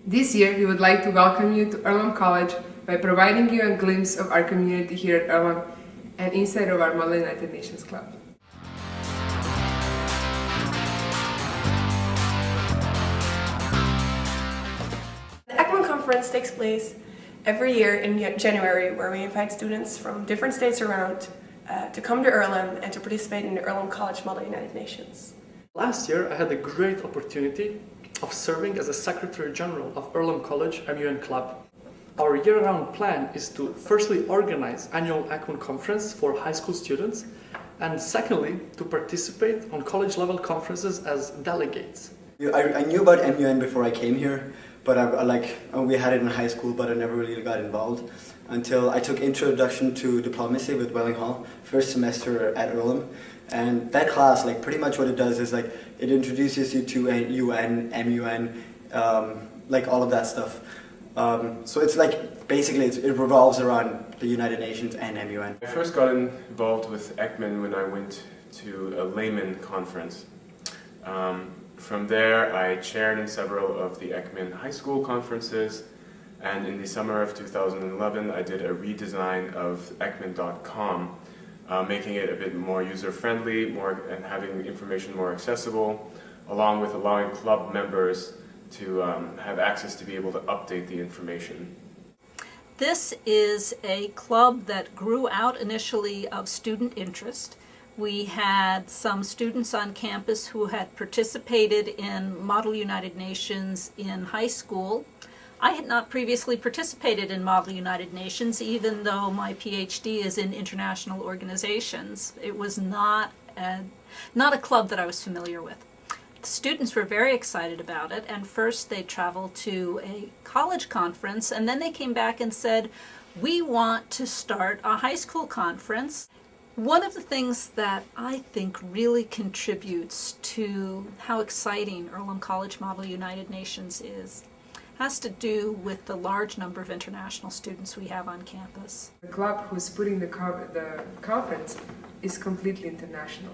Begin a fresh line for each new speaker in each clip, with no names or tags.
This year, we would like to welcome you to Earlham College by providing you a glimpse of our community here at Earlham and inside of our Model United Nations Club.
The ECMUN conference takes place every year in January, where we invite students from different states around to come to Earlham and to participate in the Earlham College Model United Nations.
Last year, I had the great opportunity of serving as a Secretary General of Earlham College ECMUN Club. Our year-round plan is to firstly organize annual ECMUN conference for high school students, and secondly, to participate on college-level conferences as delegates.
I knew about ECMUN before I came here, but we had it in high school, but I never really got involved until I took Introduction to Diplomacy with Welling Hall, first semester at Earlham. And that class, pretty much what it does is it introduces you to UN, MUN, all of that stuff. So it's basically it revolves around the United Nations and MUN.
I first got involved with ECMUN when I went to a layman conference. From there, I chaired in several of the ECMUN high school conferences, and in the summer of 2011, I did a redesign of ECMUN.com, making it a bit more user-friendly, and having information more accessible, along with allowing club members to have access to be able to update the information.
This is a club that grew out initially of student interest. We had some students on campus who had participated in Model United Nations in high school. I had not previously participated in Model United Nations, even though my PhD is in international organizations. It was not a club that I was familiar with. The students were very excited about it, and first they traveled to a college conference, and then they came back and said, we want to start a high school conference. One of the things that I think really contributes to how exciting Earlham College Model United Nations has to do with the large number of international students we have on campus.
The club who's putting the conference is completely international.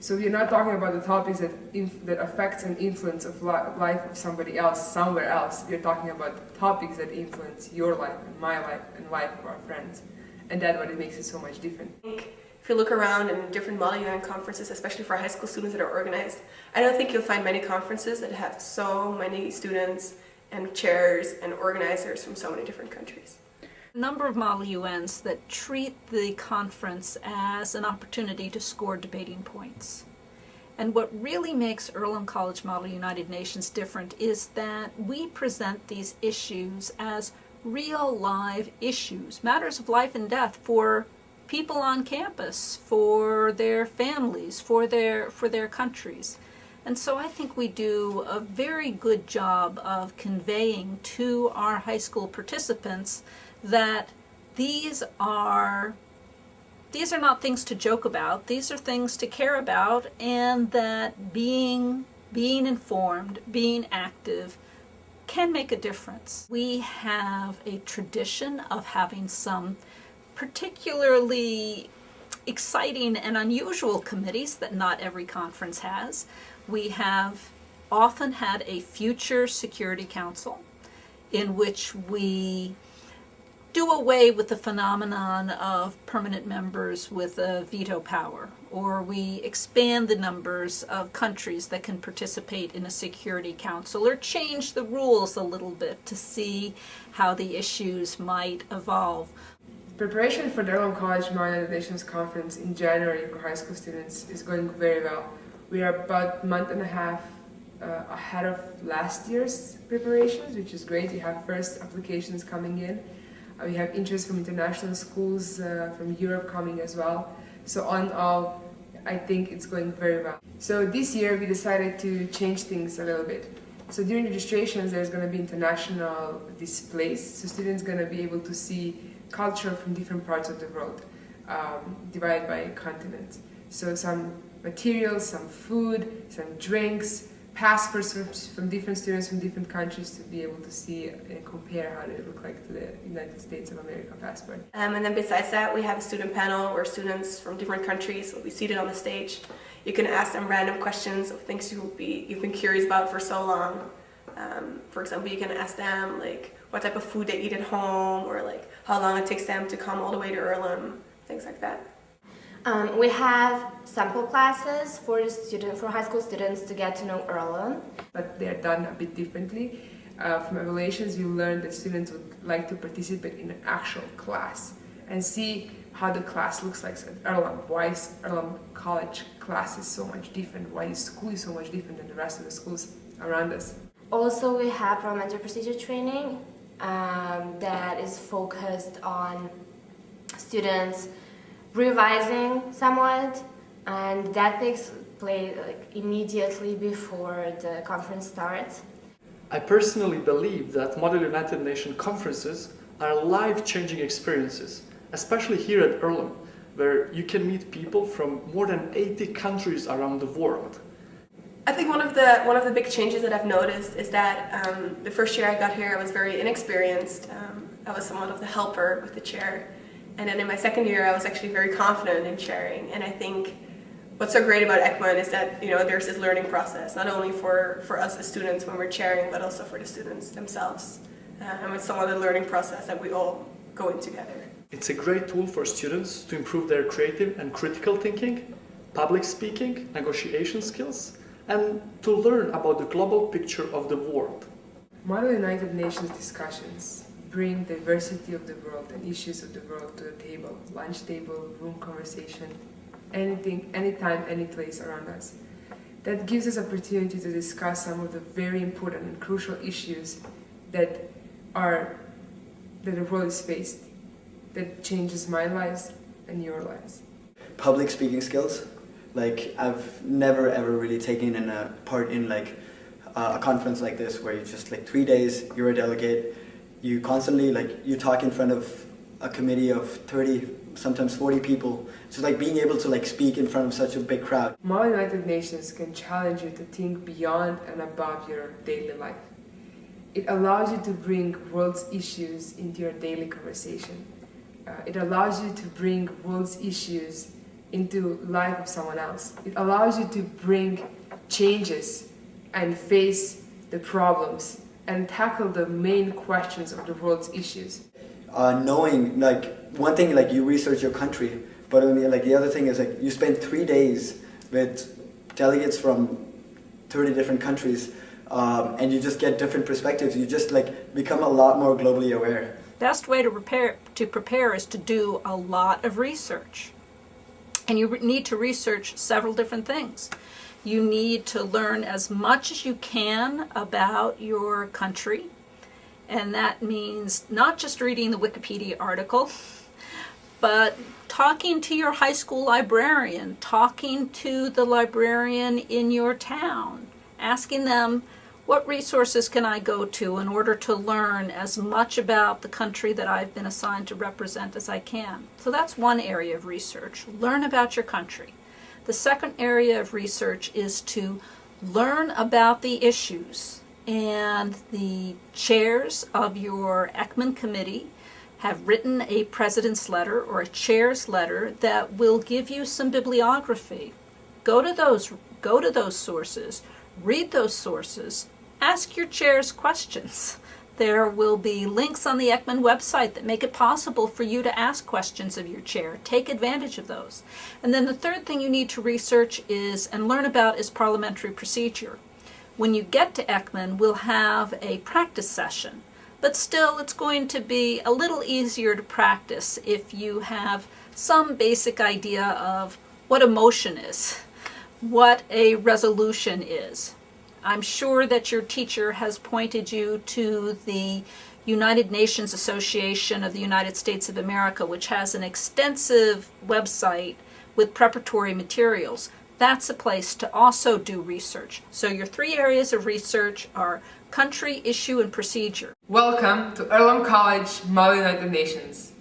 So you're not talking about the topics that affects and influence of life of somebody else somewhere else. You're talking about topics that influence your life and my life and life of our friends. And that's what it makes it so much different.
If you look around in different Model UN conferences, especially for high school students that are organized, I don't think you'll find many conferences that have so many students and chairs and organizers from so many different countries.
A number of Model UNs that treat the conference as an opportunity to score debating points. And what really makes Earlham College Model United Nations different is that we present these issues as real live issues, matters of life and death for people on campus, for their families, for their countries. And so I think we do a very good job of conveying to our high school participants that these are not things to joke about, these are things to care about, and that being informed, being active, can make a difference. We have a tradition of having some particularly exciting and unusual committees that not every conference has. We have often had a future security council in which we do away with the phenomenon of permanent members with a veto power, or we expand the numbers of countries that can participate in a security council, or change the rules a little bit to see how the issues might evolve.
Preparation for the Earlham College Model United Nations Conference in January for high school students is going very well. We are about a month and a half ahead of last year's preparations, which is great. We have first applications coming in. We have interest from international schools from Europe coming as well. So on all, I think it's going very well. So this year we decided to change things a little bit. So during registrations there's going to be international displays. So students are going to be able to see culture from different parts of the world, divided by continents. So some materials, some food, some drinks, passports from different students from different countries to be able to see and compare how they look like to the United States of America passport.
And then besides that, we have a student panel where students from different countries will be seated on the stage. You can ask them random questions of things you've been curious about for so long. For example, you can ask them like what type of food they eat at home, or like how long it takes them to come all the way to Earlham, things like that.
We have sample classes for high school students to get to know Earlham.
But they are done a bit differently. From evaluations, you learn that students would like to participate in an actual class and see how the class looks like at Earlham. Why is Earlham College class is so much different? Why the school is so much different than the rest of the schools around us?
Also, we have parliamentary procedure training that is focused on students revising somewhat, and that takes place immediately before the conference starts.
I personally believe that Model United Nations conferences are life-changing experiences, especially here at Earlham, where you can meet people from more than 80 countries around the world.
I think one of the big changes that I've noticed is that the first year I got here, I was very inexperienced. I was somewhat of the helper with the chair, and then in my second year, I was actually very confident in chairing. And I think what's so great about ECMUN is that there's this learning process, not only for us as students when we're chairing, but also for the students themselves. And it's somewhat a learning process that we all go in together.
It's a great tool for students to improve their creative and critical thinking, public speaking, negotiation skills, and to learn about the global picture of the world.
Model United Nations discussions bring diversity of the world and issues of the world to the table, lunch table, room conversation, anything, anytime, any place around us. That gives us opportunity to discuss some of the very important and crucial issues that the world is faced, that changes my lives and your lives.
Public speaking skills. Like, I've never ever really taken a part in a conference like this, where you just 3 days, you're a delegate, you constantly you talk in front of a committee of 30, sometimes 40 people. Just being able to speak in front of such a big crowd.
Model United Nations can challenge you to think beyond and above your daily life. It allows you to bring world's issues into your daily conversation. It allows you to bring world's issues into life of someone else. It allows you to bring changes and face the problems and tackle the main questions of the world's issues.
Knowing, one thing, you research your country, but the other thing is you spend 3 days with delegates from 30 different countries, and you just get different perspectives. You just become a lot more globally aware.
Best way to prepare is to do a lot of research. And you need to research several different things. You need to learn as much as you can about your country. And that means not just reading the Wikipedia article, but talking to your high school librarian, talking to the librarian in your town, asking them, what resources can I go to in order to learn as much about the country that I've been assigned to represent as I can? So that's one area of research. Learn about your country. The second area of research is to learn about the issues. And the chairs of your ECMUN committee have written a president's letter or a chair's letter that will give you some bibliography. Go to those sources, read those sources, ask your chairs questions. There will be links on the ECMUN website that make it possible for you to ask questions of your chair. Take advantage of those. And then the third thing you need to research and learn about is parliamentary procedure. When you get to ECMUN, we'll have a practice session, but still it's going to be a little easier to practice if you have some basic idea of what a motion is, what a resolution is. I'm sure that your teacher has pointed you to the United Nations Association of the United States of America, which has an extensive website with preparatory materials. That's a place to also do research. So your 3 areas of research are country, issue, and procedure.
Welcome to Earlham College, Model United Nations.